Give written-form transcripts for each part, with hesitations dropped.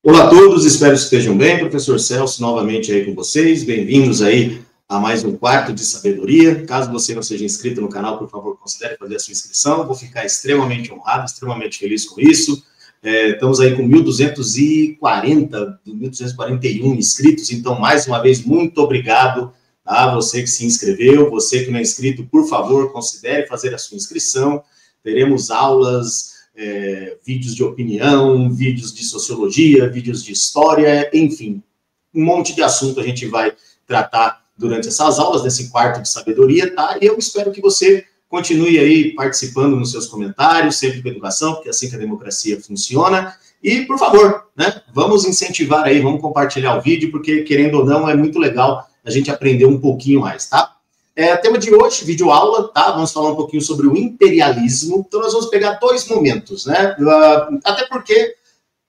Olá a todos, espero que estejam bem. Professor Celso, novamente aí com vocês. Bem-vindos aí a mais um quarto de sabedoria. Caso você não seja inscrito no canal, por favor, considere fazer a sua inscrição. Vou ficar extremamente honrado, extremamente feliz com isso. Estamos aí com 1.241 inscritos, então, mais uma vez, muito obrigado a você que se inscreveu. Você que não é inscrito, por favor, considere fazer a sua inscrição. Teremos aulas, vídeos de opinião, vídeos de sociologia, vídeos de história, enfim, um monte de assunto a gente vai tratar durante essas aulas, nesse quarto de sabedoria, tá? E eu espero que você continue aí participando nos seus comentários, sempre com educação, porque é assim que a democracia funciona. E, por favor, né, vamos incentivar aí, vamos compartilhar o vídeo, porque, querendo ou não, é muito legal a gente aprender um pouquinho mais, tá? Tema de hoje, videoaula, tá? Vamos falar um pouquinho sobre o imperialismo. Então, nós vamos pegar dois momentos, né? Até porque,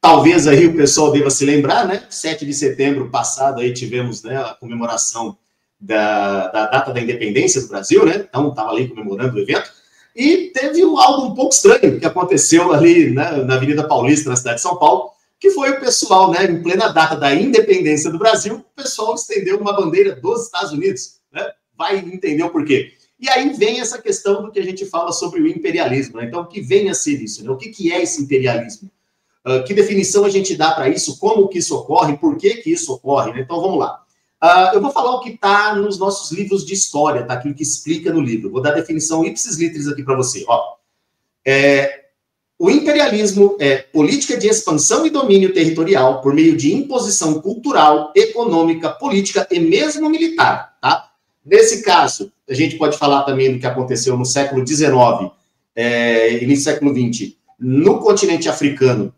talvez aí o pessoal deva se lembrar, né? 7 de setembro passado aí tivemos, né, a comemoração da data da independência do Brasil, né? Então, estava ali comemorando o evento. E teve algo um pouco estranho que aconteceu ali, né, na Avenida Paulista, na cidade de São Paulo, que foi o pessoal, né, em plena data da independência do Brasil, o pessoal estendeu uma bandeira dos Estados Unidos, né? Vai entender o porquê. E aí vem essa questão do que a gente fala sobre o imperialismo, né? Então, o que vem a ser isso, né? O que é esse imperialismo? Que definição a gente dá para isso? Como que isso ocorre? Por que que isso ocorre? Né? Então, vamos lá. Eu vou falar o que está nos nossos livros de história, tá? Aquilo que explica no livro. Vou dar a definição ipsis literis aqui para você. Ó. O imperialismo é política de expansão e domínio territorial por meio de imposição cultural, econômica, política e mesmo militar, tá? Nesse caso, a gente pode falar também do que aconteceu no século XIX e no século XX, no continente africano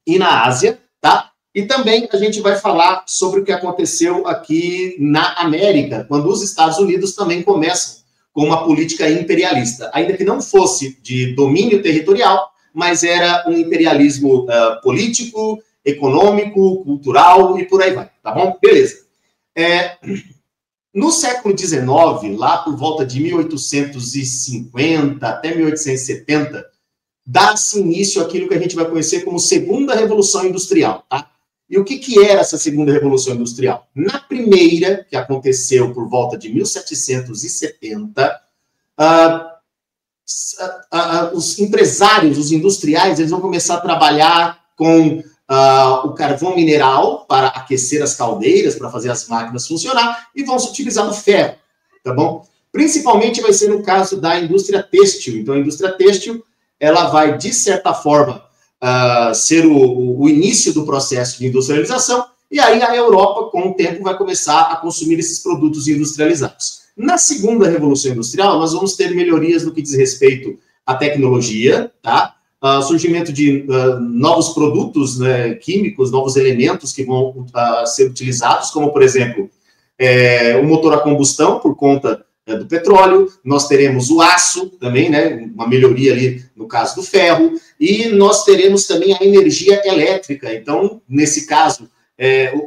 e na Ásia, tá? E também a gente vai falar sobre o que aconteceu aqui na América, quando os Estados Unidos também começam com uma política imperialista, ainda que não fosse de domínio territorial, mas era um imperialismo político, econômico, cultural e por aí vai, tá bom? Beleza. No século XIX, lá por volta de 1850 até 1870, dá-se início àquilo que a gente vai conhecer como Segunda Revolução Industrial, tá? E o que era essa Segunda Revolução Industrial? Na primeira, que aconteceu por volta de 1770, os empresários, os industriais, eles vão começar a trabalhar com o carvão mineral para aquecer as caldeiras, para fazer as máquinas funcionar, e vão se utilizar o ferro, tá bom? Principalmente vai ser no caso da indústria têxtil. Então, a indústria têxtil, ela vai, de certa forma, ser o início do processo de industrialização, e aí a Europa, com o tempo, vai começar a consumir esses produtos industrializados. Na segunda Revolução Industrial, nós vamos ter melhorias no que diz respeito à tecnologia, tá? Surgimento de novos produtos, né, químicos, novos elementos que vão ser utilizados, como, por exemplo, o motor a combustão, por conta do petróleo. Nós teremos o aço também, né, uma melhoria ali no caso do ferro, e nós teremos também a energia elétrica. Então, nesse caso,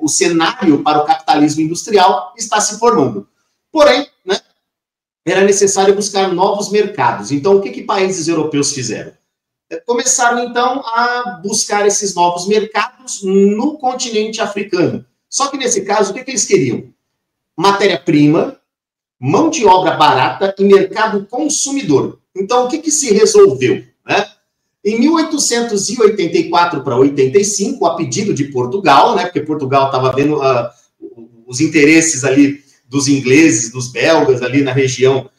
o cenário para o capitalismo industrial está se formando. Porém, né, era necessário buscar novos mercados. Então, o que países europeus fizeram? Começaram, então, a buscar esses novos mercados no continente africano. Só que, nesse caso, o que eles queriam? Matéria-prima, mão de obra barata e mercado consumidor. Então, o que se resolveu? Né? Em 1884 para 85, a pedido de Portugal, né, porque Portugal estava vendo os interesses ali dos ingleses, dos belgas ali na região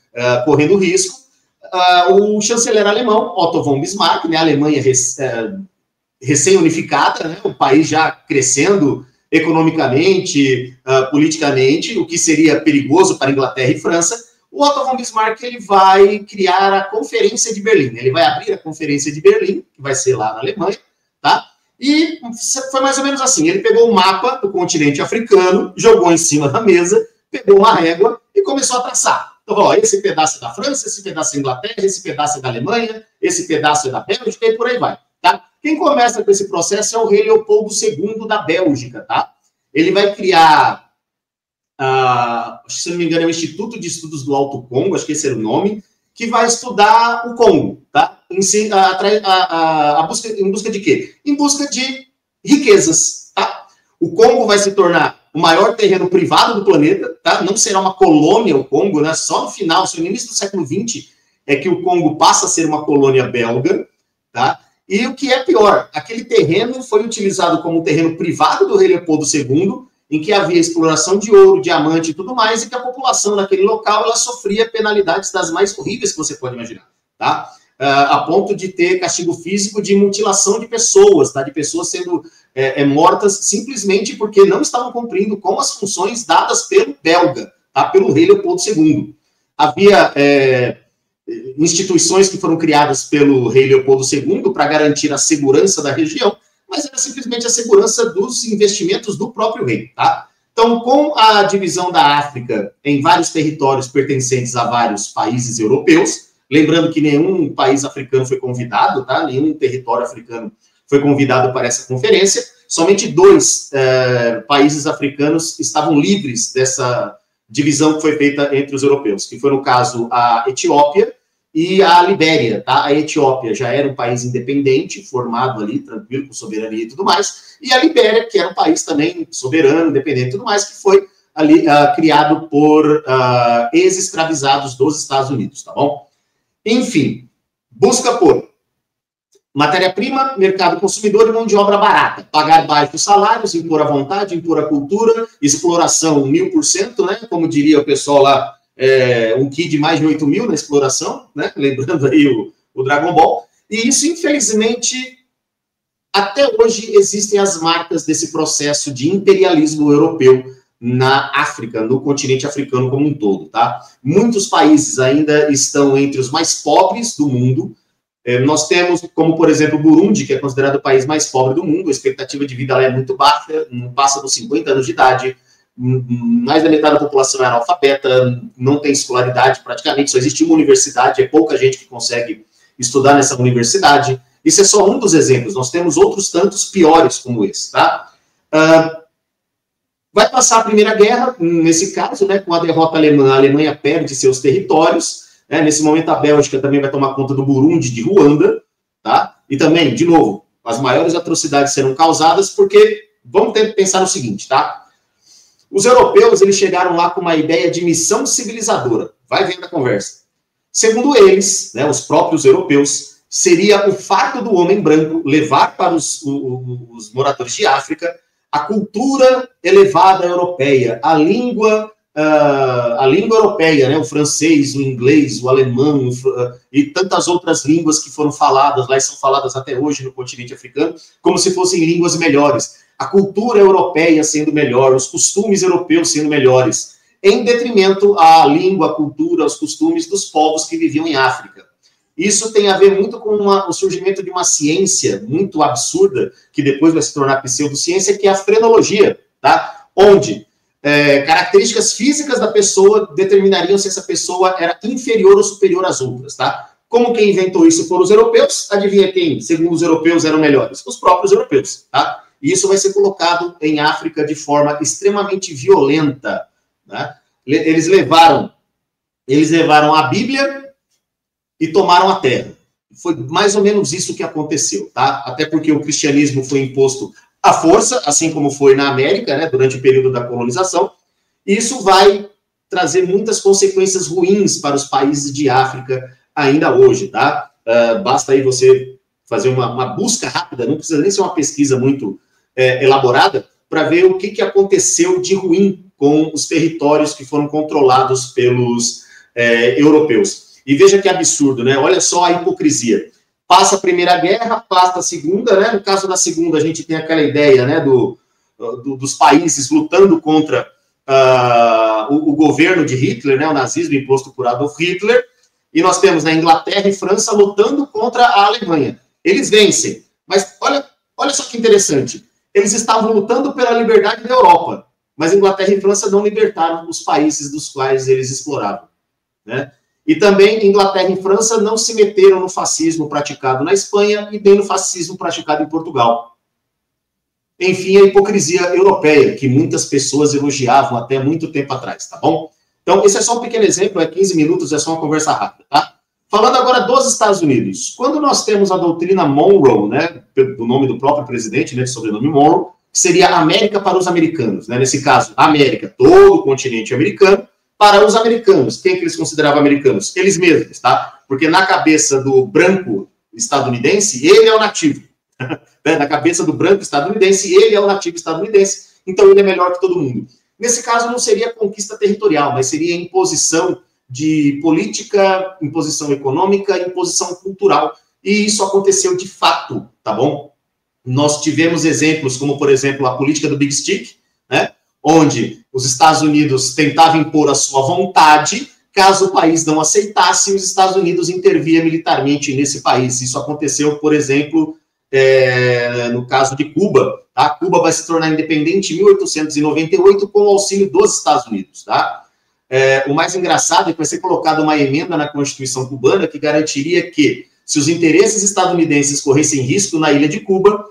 correndo risco, o chanceler alemão, Otto von Bismarck, né, a Alemanha recém-unificada, né, o país já crescendo economicamente, politicamente, o que seria perigoso para a Inglaterra e França. O Otto von Bismarck, ele vai criar a Conferência de Berlim. Ele vai abrir a Conferência de Berlim, que vai ser lá na Alemanha, tá? E foi mais ou menos assim. Ele pegou o mapa do continente africano, jogou em cima da mesa, pegou uma régua e começou a traçar. Então, ó, esse pedaço é da França, esse pedaço é da Inglaterra, esse pedaço é da Alemanha, esse pedaço é da Bélgica e por aí vai, tá? Quem começa com esse processo é o rei Leopoldo II da Bélgica, tá? Ele vai criar, se não me engano, é o Instituto de Estudos do Alto Congo, acho que esse era o nome, que vai estudar o Congo, tá? Em busca de quê? Em busca de riquezas, tá? O Congo vai se tornar o maior terreno privado do planeta, tá? Não será uma colônia o Congo, né? Só no final, só no início do século XX, é que o Congo passa a ser uma colônia belga, tá? E o que é pior, aquele terreno foi utilizado como um terreno privado do rei Leopoldo II, em que havia exploração de ouro, diamante e tudo mais, e que a população naquele local ela sofria penalidades das mais horríveis que você pode imaginar, tá? A ponto de ter castigo físico de mutilação de pessoas, tá? De pessoas sendo mortas simplesmente porque não estavam cumprindo com as funções dadas pelo belga, tá? Pelo rei Leopoldo II. Havia instituições que foram criadas pelo rei Leopoldo II para garantir a segurança da região, mas era simplesmente a segurança dos investimentos do próprio rei, tá? Então, com a divisão da África em vários territórios pertencentes a vários países europeus, lembrando que nenhum país africano foi convidado, tá? Nenhum território africano foi convidado para essa conferência, somente 2 países africanos estavam livres dessa divisão que foi feita entre os europeus, que foi, no caso, a Etiópia e a Libéria, tá? A Etiópia já era um país independente, formado ali, tranquilo, com soberania e tudo mais, e a Libéria, que era um país também soberano, independente e tudo mais, que foi ali criado por ex-escravizados dos Estados Unidos, tá bom? Enfim, busca por matéria-prima, mercado consumidor e mão de obra barata, pagar baixos salários, impor a vontade, impor a cultura, exploração 1000%, né? Como diria o pessoal lá, um Ki de mais de 8.000 na exploração, né? Lembrando aí o Dragon Ball. E isso, infelizmente, até hoje existem as marcas desse processo de imperialismo europeu na África, no continente africano como um todo, tá? Muitos países ainda estão entre os mais pobres do mundo. Nós temos, como por exemplo, o Burundi, que é considerado o país mais pobre do mundo, a expectativa de vida lá é muito baixa, não passa dos 50 anos de idade, mais da metade da população é analfabeta, não tem escolaridade praticamente, só existe uma universidade, é pouca gente que consegue estudar nessa universidade. Isso é só um dos exemplos, nós temos outros tantos piores como esse, tá? Vai passar a Primeira Guerra, nesse caso, né, com a derrota alemã, a Alemanha perde seus territórios, né, nesse momento a Bélgica também vai tomar conta do Burundi, de Ruanda, tá? E também, de novo, as maiores atrocidades serão causadas porque, vamos pensar no seguinte, tá? Os europeus, eles chegaram lá com uma ideia de missão civilizadora. Vai vendo a conversa. Segundo eles, né, os próprios europeus, seria o fato do homem branco levar para os moradores de África a cultura elevada europeia, a língua europeia, né, o francês, o inglês, o alemão e tantas outras línguas que foram faladas lá e são faladas até hoje no continente africano, como se fossem línguas melhores. A cultura europeia sendo melhor, os costumes europeus sendo melhores, em detrimento à língua, à cultura, aos costumes dos povos que viviam em África. Isso tem a ver muito com o surgimento de uma ciência muito absurda, que depois vai se tornar pseudociência, que é a frenologia, tá? Onde características físicas da pessoa determinariam se essa pessoa era inferior ou superior às outras, tá? Como quem inventou isso foram os europeus, adivinha quem, segundo os europeus, eram melhores? Os próprios europeus, tá? E isso vai ser colocado em África de forma extremamente violenta, né? Eles levaram a Bíblia e tomaram a terra. Foi mais ou menos isso que aconteceu, tá? Até porque o cristianismo foi imposto à força, assim como foi na América, né, durante o período da colonização. E isso vai trazer muitas consequências ruins para os países de África ainda hoje, tá? Basta aí você fazer uma busca rápida, não precisa nem ser uma pesquisa muito elaborada, para ver o que aconteceu de ruim com os territórios que foram controlados pelos europeus. E veja que absurdo, né? Olha só a hipocrisia. Passa a Primeira Guerra, passa a Segunda, né? No caso da Segunda, a gente tem aquela ideia, né, dos países lutando contra o governo de Hitler, né, o nazismo imposto por Adolf Hitler, e nós temos a Inglaterra e França lutando contra a Alemanha. Eles vencem, mas olha só que interessante. Eles estavam lutando pela liberdade da Europa, mas Inglaterra e França não libertaram os países dos quais eles exploravam, né? E também Inglaterra e França não se meteram no fascismo praticado na Espanha e nem no fascismo praticado em Portugal. Enfim, a hipocrisia europeia, que muitas pessoas elogiavam até muito tempo atrás, tá bom? Então, esse é só um pequeno exemplo, 15 minutos, é só uma conversa rápida, tá? Falando agora dos Estados Unidos, quando nós temos a doutrina Monroe, né, do nome do próprio presidente, né, de sobrenome Monroe, que seria América para os americanos, né, nesse caso, América, todo o continente americano, para os americanos. Quem que eles consideravam americanos? Eles mesmos, tá? Porque na cabeça do branco estadunidense, ele é o nativo. Na cabeça do branco estadunidense, ele é o nativo estadunidense, então ele é melhor que todo mundo. Nesse caso, não seria conquista territorial, mas seria imposição de política, imposição econômica, imposição cultural. E isso aconteceu de fato, tá bom? Nós tivemos exemplos como, por exemplo, a política do Big Stick, né? Onde os Estados Unidos tentavam impor a sua vontade, caso o país não aceitasse, os Estados Unidos intervia militarmente nesse país. Isso aconteceu, por exemplo, no caso de Cuba, tá? Cuba vai se tornar independente em 1898 com o auxílio dos Estados Unidos, tá? O mais engraçado é que vai ser colocada uma emenda na Constituição cubana que garantiria que, se os interesses estadunidenses corressem risco na ilha de Cuba,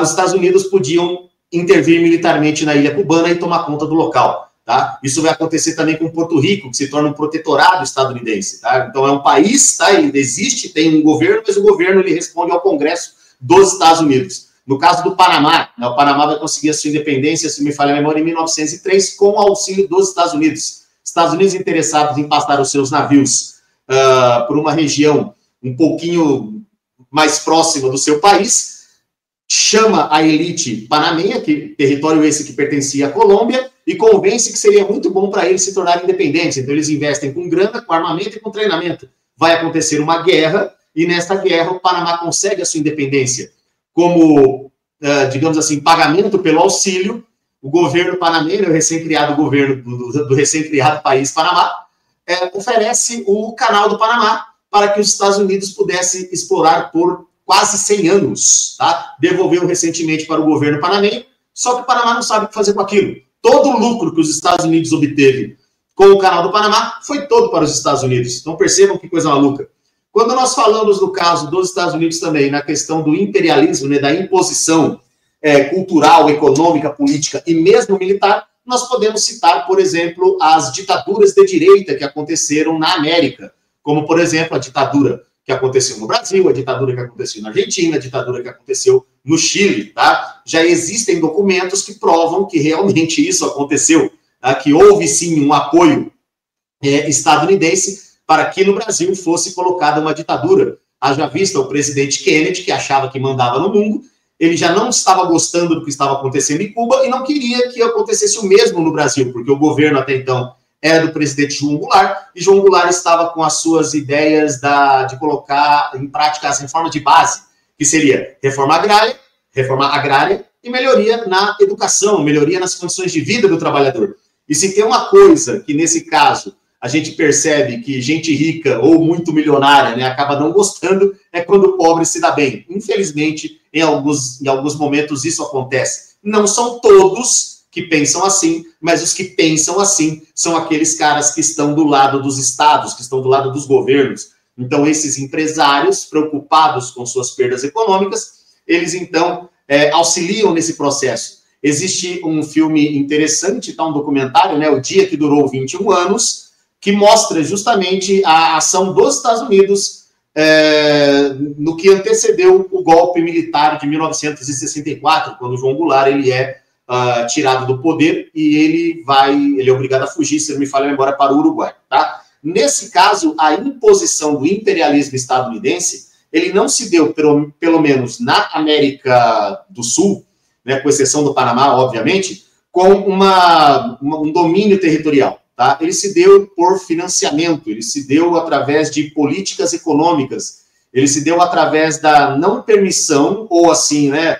os Estados Unidos podiam intervir militarmente na ilha cubana e tomar conta do local, tá? Isso vai acontecer também com Porto Rico, que se torna um protetorado estadunidense, tá? Então é um país, tá? Ele existe, tem um governo, mas o governo ele responde ao Congresso dos Estados Unidos. No caso do Panamá, né, o Panamá vai conseguir a sua independência, se me falha a memória, em 1903, com o auxílio dos Estados Unidos. Estados Unidos interessados em passar os seus navios por uma região um pouquinho mais próxima do seu país, chama a elite panamenha, que território esse que pertencia à Colômbia, e convence que seria muito bom para eles se tornarem independentes. Então eles investem com grana, com armamento e com treinamento. Vai acontecer uma guerra, e nesta guerra o Panamá consegue a sua independência. Como, digamos assim, pagamento pelo auxílio, o governo panamenho, o recém-criado governo do recém-criado país Panamá, oferece o canal do Panamá para que os Estados Unidos pudessem explorar por quase 100 anos, tá? Devolveu recentemente para o governo panamenho, só que o Panamá não sabe o que fazer com aquilo. Todo o lucro que os Estados Unidos obteve com o canal do Panamá foi todo para os Estados Unidos. Então percebam que coisa maluca. Quando nós falamos no caso dos Estados Unidos também, na questão do imperialismo, né, da imposição cultural, econômica, política e mesmo militar, nós podemos citar, por exemplo, as ditaduras de direita que aconteceram na América, como, por exemplo, a ditadura que aconteceu no Brasil, a ditadura que aconteceu na Argentina, a ditadura que aconteceu no Chile, tá? Já existem documentos que provam que realmente isso aconteceu, tá? Que houve sim um apoio estadunidense para que no Brasil fosse colocada uma ditadura. Haja vista o presidente Kennedy, que achava que mandava no mundo, ele já não estava gostando do que estava acontecendo em Cuba e não queria que acontecesse o mesmo no Brasil, porque o governo até então era do presidente João Goulart, e João Goulart estava com as suas ideias de colocar em prática as reformas de base, que seria reforma agrária e melhoria na educação, melhoria nas condições de vida do trabalhador. E se tem uma coisa que, nesse caso, a gente percebe que gente rica ou muito milionária, né, acaba não gostando, é quando o pobre se dá bem. Infelizmente, em alguns momentos isso acontece. Não são todos que pensam assim, mas os que pensam assim são aqueles caras que estão do lado dos estados, que estão do lado dos governos. Então, esses empresários, preocupados com suas perdas econômicas, eles, então, auxiliam nesse processo. Existe um filme interessante, tá, um documentário, né, O Dia que Durou 21 Anos, que mostra justamente a ação dos Estados Unidos no que antecedeu o golpe militar de 1964, quando João Goulart ele é tirado do poder e ele é obrigado a fugir, se não me falha a memória, para o Uruguai, tá? Nesse caso, a imposição do imperialismo estadunidense, ele não se deu, pelo menos na América do Sul, né, com exceção do Panamá, obviamente, com um domínio territorial, tá? Ele se deu por financiamento, ele se deu através de políticas econômicas, ele se deu através da não permissão, ou assim, né,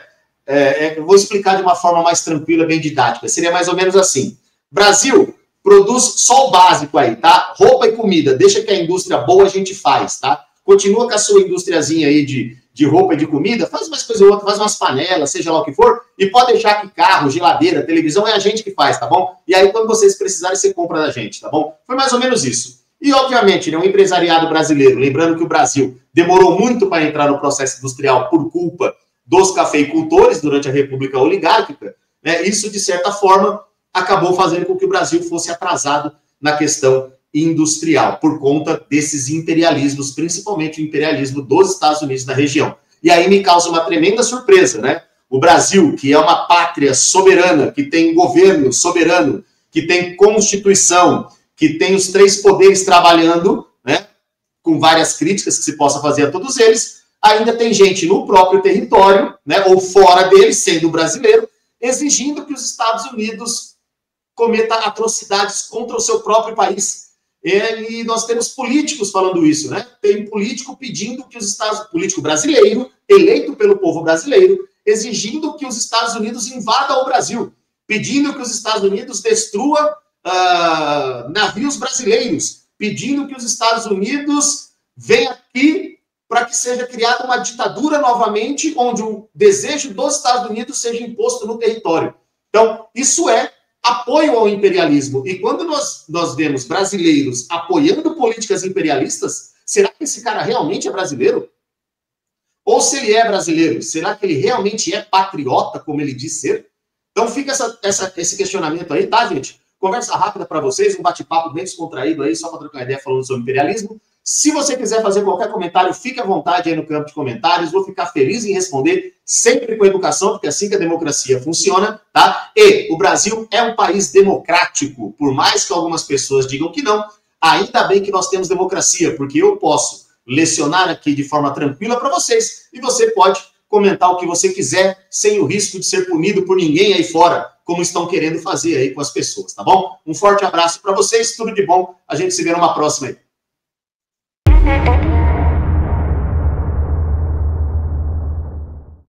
eu vou explicar de uma forma mais tranquila, bem didática. Seria mais ou menos assim. Brasil produz só o básico aí, tá? Roupa e comida. Deixa que a indústria boa a gente faz, tá? Continua com a sua indústriazinha aí de roupa e de comida. Faz umas coisas ou outras, faz umas panelas, seja lá o que for. E pode deixar que carro, geladeira, televisão é a gente que faz, tá bom? E aí, quando vocês precisarem, você compra da gente, tá bom? Foi mais ou menos isso. E, obviamente, né, um empresariado brasileiro, lembrando que o Brasil demorou muito para entrar no processo industrial por culpa dos cafeicultores durante a República Oligárquica, né, isso, de certa forma, acabou fazendo com que o Brasil fosse atrasado na questão industrial, por conta desses imperialismos, principalmente o imperialismo dos Estados Unidos da região. E aí me causa uma tremenda surpresa, né? O Brasil, que é uma pátria soberana, que tem governo soberano, que tem constituição, que tem os três poderes trabalhando, né? Com várias críticas que se possa fazer a todos eles, ainda tem gente no próprio território, né? Ou fora dele, sendo brasileiro, exigindo que os Estados Unidos cometa atrocidades contra o seu próprio país. E nós temos políticos falando isso, né? Tem político pedindo que os Estados... Político brasileiro, eleito pelo povo brasileiro, exigindo que os Estados Unidos invadam o Brasil, pedindo que os Estados Unidos destrua navios brasileiros, pedindo que os Estados Unidos venham aqui para que seja criada uma ditadura novamente, onde o desejo dos Estados Unidos seja imposto no território. Então, isso é apoio ao imperialismo. E quando nós vemos brasileiros apoiando políticas imperialistas, será que esse cara realmente é brasileiro? Ou se ele é brasileiro, será que ele realmente é patriota, como ele diz ser? Então fica esse questionamento aí, tá, gente? Conversa rápida para vocês, um bate-papo bem descontraído aí, só para trocar ideia falando sobre imperialismo. Se você quiser fazer qualquer comentário, fique à vontade aí no campo de comentários. Vou ficar feliz em responder, sempre com educação, porque é assim que a democracia funciona, tá? E o Brasil é um país democrático, por mais que algumas pessoas digam que não, ainda bem que nós temos democracia, porque eu posso lecionar aqui de forma tranquila para vocês, e você pode comentar o que você quiser, sem o risco de ser punido por ninguém aí fora, como estão querendo fazer aí com as pessoas, tá bom? Um forte abraço para vocês, tudo de bom, a gente se vê numa próxima aí.